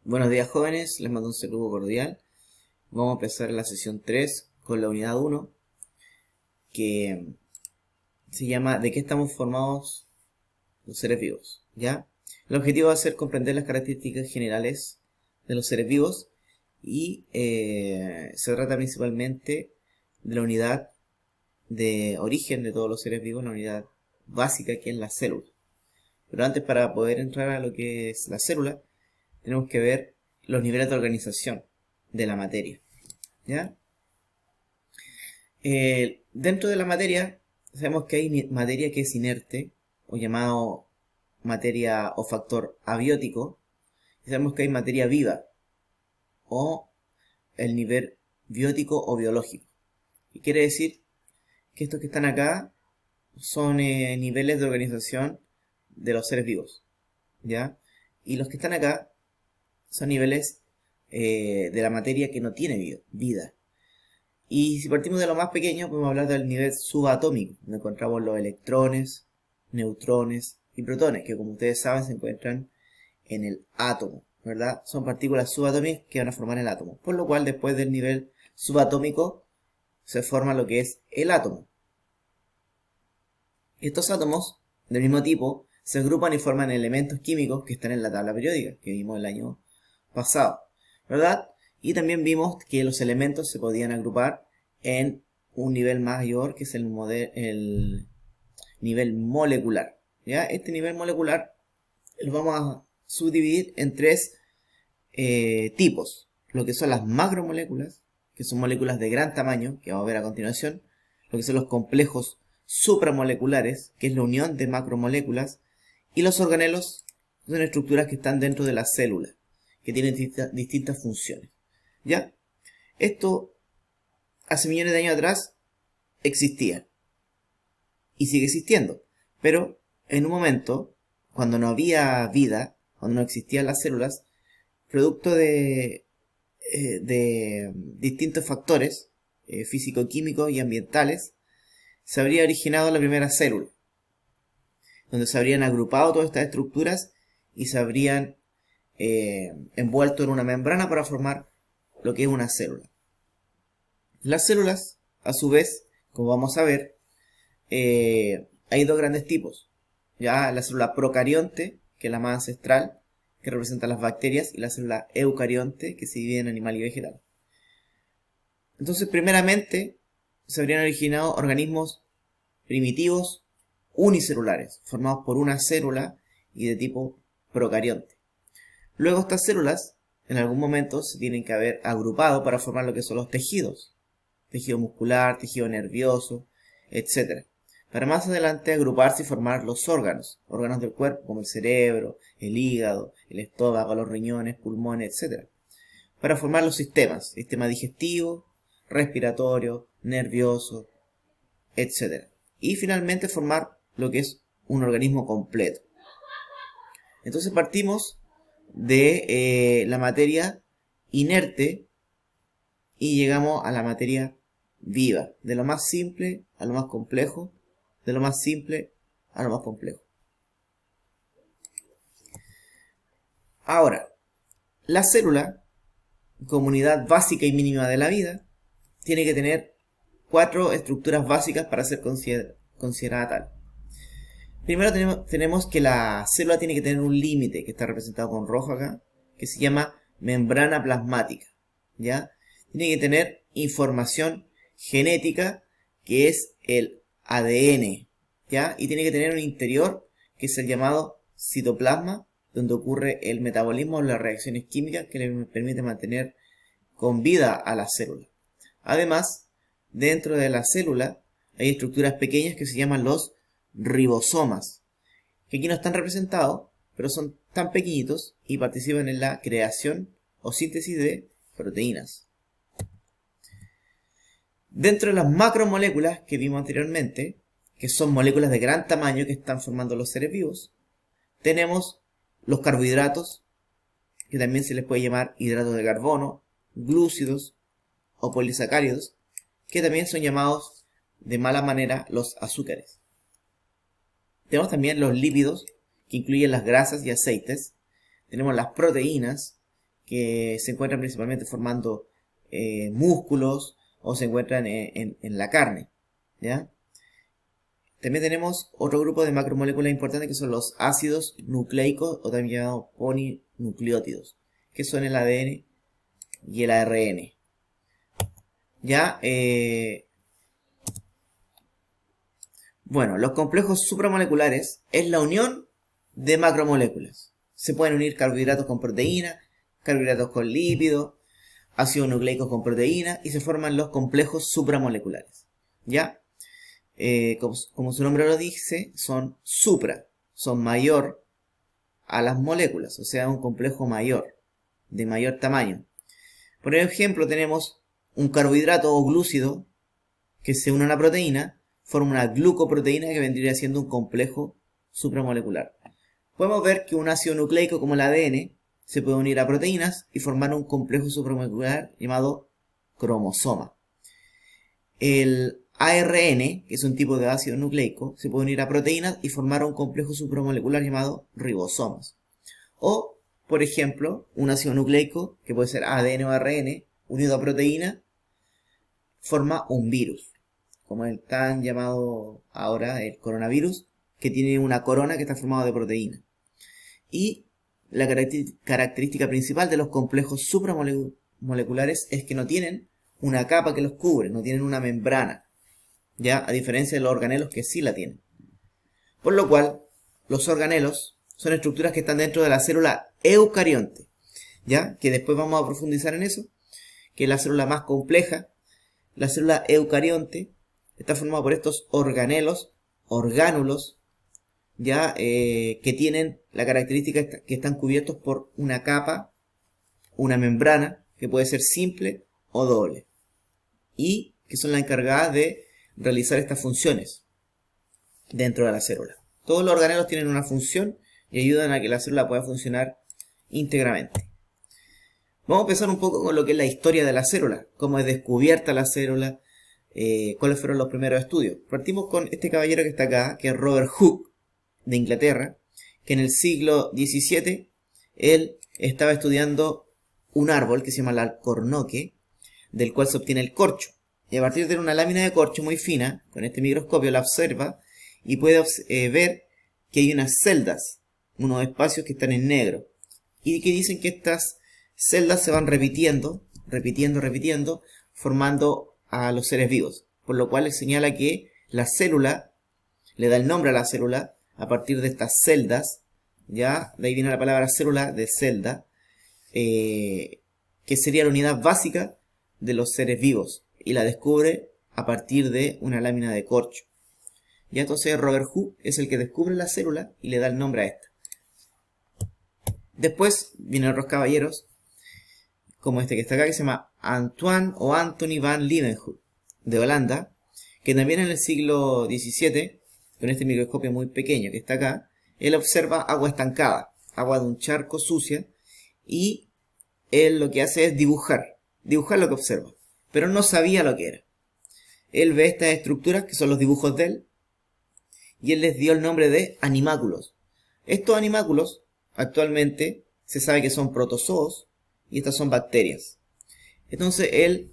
Buenos días jóvenes, les mando un saludo cordial. Vamos a empezar la sesión 3 con la unidad 1 que se llama ¿De qué estamos formados los seres vivos? ¿Ya? El objetivo va a ser comprender las características generales de los seres vivos y se trata principalmente de la unidad de origen de todos los seres vivos, la unidad básica que es la célula. Pero antes, para poder entrar a lo que es la célula, tenemos que ver los niveles de organización de la materia, ¿ya? Dentro de la materia, sabemos que hay materia que es inerte, o llamado materia o factor abiótico, y sabemos que hay materia viva, o el nivel biótico o biológico. Y quiere decir que estos que están acá son niveles de organización de los seres vivos, ¿ya? Y los que están acá son niveles de la materia que no tiene vida. Y si partimos de lo más pequeño, podemos hablar del nivel subatómico, donde encontramos los electrones, neutrones y protones, que como ustedes saben se encuentran en el átomo, ¿verdad? Son partículas subatómicas que van a formar el átomo, por lo cual después del nivel subatómico se forma lo que es el átomo. Estos átomos del mismo tipo se agrupan y forman elementos químicos que están en la tabla periódica, que vimos el año pasado, ¿verdad? Y también vimos que los elementos se podían agrupar en un nivel mayor, que es el nivel molecular, ¿ya? Este nivel molecular lo vamos a subdividir en tres tipos. Lo que son las macromoléculas, que son moléculas de gran tamaño, que vamos a ver a continuación. Lo que son los complejos supramoleculares, que es la unión de macromoléculas. Y los organelos son estructuras que están dentro de la célula, que tienen distintas funciones, ¿ya? Esto hace millones de años atrás existía y sigue existiendo, pero en un momento, cuando no había vida, cuando no existían las células, producto de distintos factores físico-químicos y ambientales, se habría originado la primera célula, donde se habrían agrupado todas estas estructuras y se habrían envuelto en una membrana para formar lo que es una célula. Las células, a su vez, como vamos a ver, hay dos grandes tipos. Ya la célula procarionte, que es la más ancestral, que representa las bacterias, y la célula eucarionte, que se divide en animal y vegetal. Entonces, primeramente, se habrían originado organismos primitivos unicelulares, formados por una célula y de tipo procarionte. Luego estas células, en algún momento, se tienen que haber agrupado para formar lo que son los tejidos. Tejido muscular, tejido nervioso, etc. Para más adelante agruparse y formar los órganos del cuerpo, como el cerebro, el hígado, el estómago, los riñones, pulmones, etc. Para formar los sistemas, sistema digestivo, respiratorio, nervioso, etc. Y finalmente formar lo que es un organismo completo. Entonces partimos de la materia inerte y llegamos a la materia viva, de lo más simple a lo más complejo, de lo más simple a lo más complejo. Ahora, la célula, como unidad básica y mínima de la vida, tiene que tener 4 estructuras básicas para ser considerada tal. Primero tenemos que la célula tiene que tener un límite, que está representado con rojo acá, que se llama membrana plasmática, ¿ya? Tiene que tener información genética, que es el ADN, ¿ya? Y tiene que tener un interior, que es el llamado citoplasma, donde ocurre el metabolismo o las reacciones químicas que le permiten mantener con vida a la célula. Además, dentro de la célula hay estructuras pequeñas que se llaman los ribosomas, que aquí no están representados, pero son tan pequeñitos y participan en la creación o síntesis de proteínas. Dentro de las macromoléculas que vimos anteriormente, que son moléculas de gran tamaño que están formando los seres vivos, tenemos los carbohidratos, que también se les puede llamar hidratos de carbono, glúcidos o polisacáridos, que también son llamados de mala manera los azúcares. Tenemos también los lípidos, que incluyen las grasas y aceites. Tenemos las proteínas, que se encuentran principalmente formando músculos o se encuentran en la carne, ¿ya? También tenemos otro grupo de macromoléculas importantes que son los ácidos nucleicos o también llamados polinucleótidos, que son el ADN y el ARN. ¿Ya? Bueno, los complejos supramoleculares es la unión de macromoléculas. Se pueden unir carbohidratos con proteínas, carbohidratos con lípidos, ácidos nucleicos con proteínas y se forman los complejos supramoleculares. ¿Ya? Como su nombre lo dice, son supra, son mayor a las moléculas, o sea, un complejo mayor, de mayor tamaño. Por ejemplo, tenemos un carbohidrato o glúcido que se une a una proteína, forma una glucoproteína que vendría siendo un complejo supramolecular. Podemos ver que un ácido nucleico como el ADN se puede unir a proteínas y formar un complejo supramolecular llamado cromosoma. El ARN, que es un tipo de ácido nucleico, se puede unir a proteínas y formar un complejo supramolecular llamado ribosomas. O, por ejemplo, un ácido nucleico, que puede ser ADN o ARN, unido a proteína, forma un virus, como el tan llamado ahora el coronavirus, que tiene una corona que está formada de proteína. Y la característica principal de los complejos supramoleculares es que no tienen una capa que los cubre, no tienen una membrana, ya, a diferencia de los organelos que sí la tienen. Por lo cual, los organelos son estructuras que están dentro de la célula eucarionte, ya, que después vamos a profundizar en eso, que es la célula más compleja. La célula eucarionte está formada por estos organelos, orgánulos, ya, que tienen la característica que están cubiertos por una capa, una membrana, que puede ser simple o doble, y que son las encargadas de realizar estas funciones dentro de la célula. Todos los organelos tienen una función y ayudan a que la célula pueda funcionar íntegramente. Vamos a empezar un poco con lo que es la historia de la célula, cómo es descubierta la célula, cuáles fueron los primeros estudios. Partimos con este caballero que está acá, que es Robert Hooke, de Inglaterra, que en el siglo XVII él estaba estudiando un árbol que se llama el alcornoque, del cual se obtiene el corcho. Y a partir de una lámina de corcho muy fina, con este microscopio la observa y puede ver que hay unas celdas, unos espacios que están en negro, y que dicen que estas celdas se van repitiendo, formando a los seres vivos. Por lo cual le señala que la célula, le da el nombre a la célula a partir de estas celdas, ya, de ahí viene la palabra célula, de celda, que sería la unidad básica de los seres vivos, y la descubre a partir de una lámina de corcho. Ya entonces Robert Hooke es el que descubre la célula y le da el nombre a esta. Después vienen otros caballeros, como este que está acá, que se llama Antoine o Anthony van Leeuwenhoek, de Holanda, que también en el siglo XVII, con este microscopio muy pequeño que está acá, él observa agua estancada, agua de un charco sucia, y él lo que hace es dibujar lo que observa, pero no sabía lo que era. Él ve estas estructuras, que son los dibujos de él, y él les dio el nombre de animáculos. Estos animáculos, actualmente, se sabe que son protozoos, y estas son bacterias. Entonces él,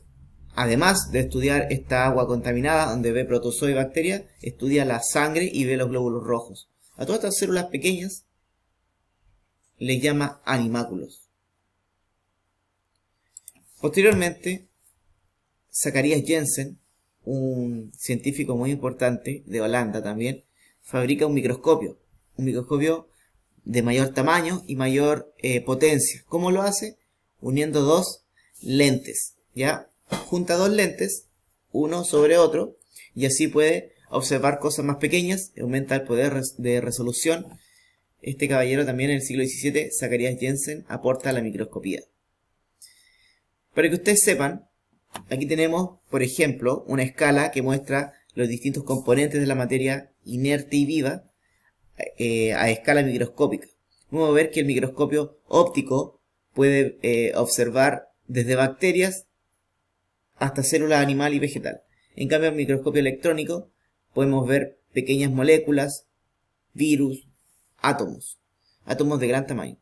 además de estudiar esta agua contaminada, donde ve protozoos y bacterias, estudia la sangre y ve los glóbulos rojos. A todas estas células pequeñas les llama animáculos. Posteriormente, Zacharias Jensen, un científico muy importante de Holanda también, fabrica un microscopio de mayor tamaño y mayor potencia. ¿Cómo lo hace? Uniendo dos lentes, ¿ya? Junta dos lentes, uno sobre otro, y así puede observar cosas más pequeñas, aumenta el poder de resolución. Este caballero también en el siglo XVII, Zacharias Jensen, aporta a la microscopía. Para que ustedes sepan, aquí tenemos, por ejemplo, una escala que muestra los distintos componentes de la materia inerte y viva a escala microscópica. Vamos a ver que el microscopio óptico puede observar desde bacterias hasta células animal y vegetal. En cambio, en el microscopio electrónico podemos ver pequeñas moléculas, virus, átomos de gran tamaño.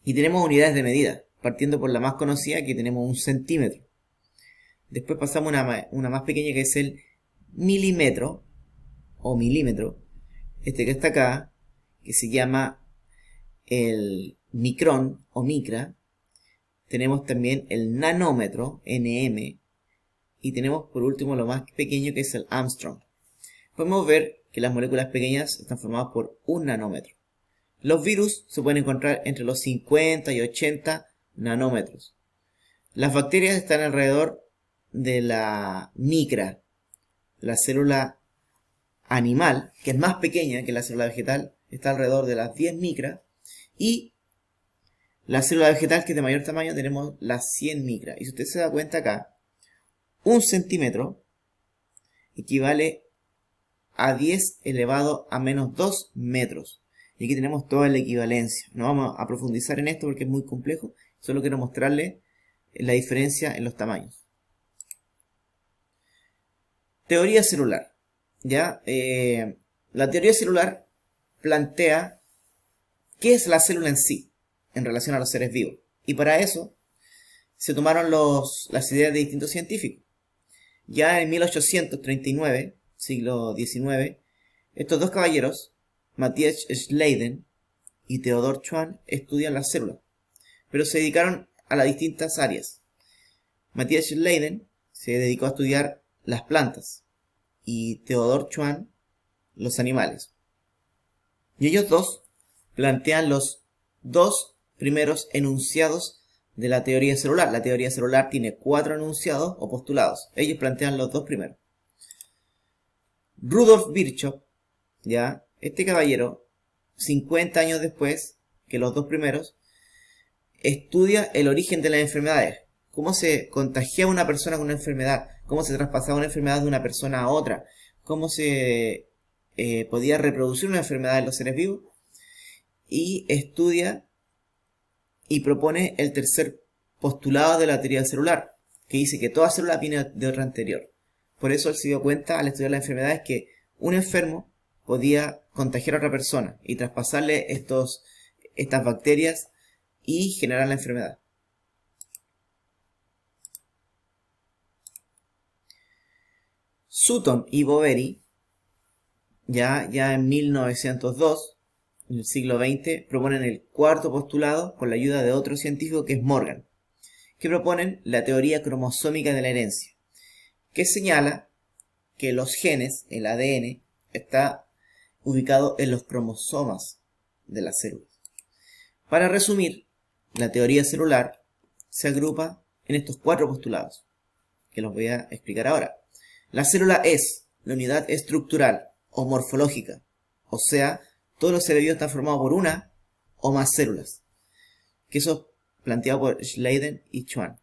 Y tenemos unidades de medida. partiendo por la más conocida, que tenemos 1 centímetro. Después pasamos a una más pequeña, que es el milímetro o milímetro, este que está acá, que se llama el micrón o micra. Tenemos también el nanómetro, nm, y tenemos por último lo más pequeño, que es el Armstrong. Podemos ver que las moléculas pequeñas están formadas por 1 nanómetro. Los virus se pueden encontrar entre los 50 y 80 nanómetros. Las bacterias están alrededor de la micra, la célula animal, que es más pequeña que la célula vegetal, está alrededor de las 10 micras, y la célula vegetal, que es de mayor tamaño, tenemos las 100 micras. Y si usted se da cuenta acá, 1 centímetro equivale a 10 elevado a menos 2 metros. Y aquí tenemos toda la equivalencia. No vamos a profundizar en esto porque es muy complejo, solo quiero mostrarle la diferencia en los tamaños. Teoría celular. ¿Ya? La teoría celular plantea qué es la célula en sí en relación a los seres vivos. Y para eso se tomaron las ideas de distintos científicos. Ya en 1839, siglo XIX, estos dos caballeros, Matthias Schleiden y Theodor Schwann, estudian las células, pero se dedicaron a las distintas áreas. Matthias Schleiden se dedicó a estudiar las plantas y Theodor Schwann los animales. Y ellos dos plantean los dos primeros enunciados de la teoría celular. La teoría celular tiene 4 enunciados o postulados. Ellos plantean los dos primeros. Rudolf Virchow, ya, este caballero, 50 años después que los dos primeros, estudia el origen de las enfermedades. Cómo se contagiaba una persona con una enfermedad, cómo se traspasaba una enfermedad de una persona a otra, cómo se podía reproducir una enfermedad en los seres vivos, y estudia y propone el tercer postulado de la teoría celular, que dice que toda célula viene de otra anterior. Por eso él se dio cuenta al estudiar las enfermedades que un enfermo podía contagiar a otra persona y traspasarle estas bacterias y generar la enfermedad. Sutton y Boveri, ya en 1902, en el siglo XX, proponen el cuarto postulado con la ayuda de otro científico que es Morgan, que proponen la teoría cromosómica de la herencia, que señala que los genes, el ADN, está ubicado en los cromosomas de las células. Para resumir, la teoría celular se agrupa en estos 4 postulados, que los voy a explicar ahora. La célula es la unidad estructural o morfológica, o sea, todos los seres vivos están formados por una o más células, que eso es planteado por Schleiden y Schwann.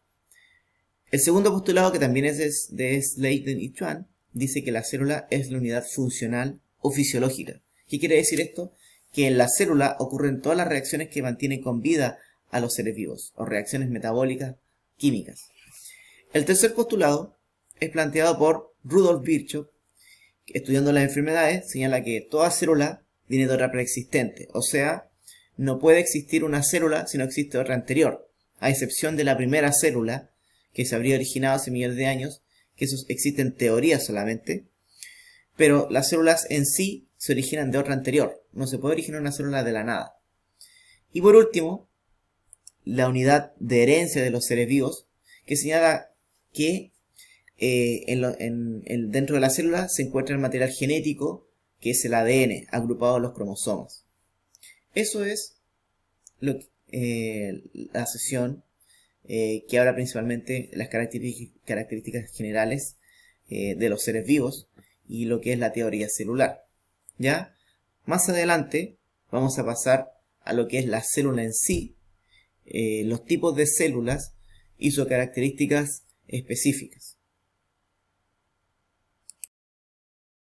El segundo postulado, que también es de Schleiden y Schwann, dice que la célula es la unidad funcional o fisiológica. ¿Qué quiere decir esto? Que en la célula ocurren todas las reacciones que mantienen con vida a los seres vivos, o reacciones metabólicas químicas. El tercer postulado es planteado por Rudolf Virchow, que estudiando las enfermedades señala que toda célula viene de otra preexistente, o sea, no puede existir una célula si no existe otra anterior, a excepción de la primera célula que se habría originado hace millones de años, que eso existe en teoría solamente, pero las células en sí se originan de otra anterior, no se puede originar una célula de la nada. Y por último, la unidad de herencia de los seres vivos, que señala que dentro de la célula se encuentra el material genético, que es el ADN, agrupado en los cromosomas. Eso es la sesión que habla principalmente de las características generales de los seres vivos y lo que es la teoría celular. ¿Ya? Más adelante vamos a pasar a lo que es la célula en sí, los tipos de células y sus características específicas.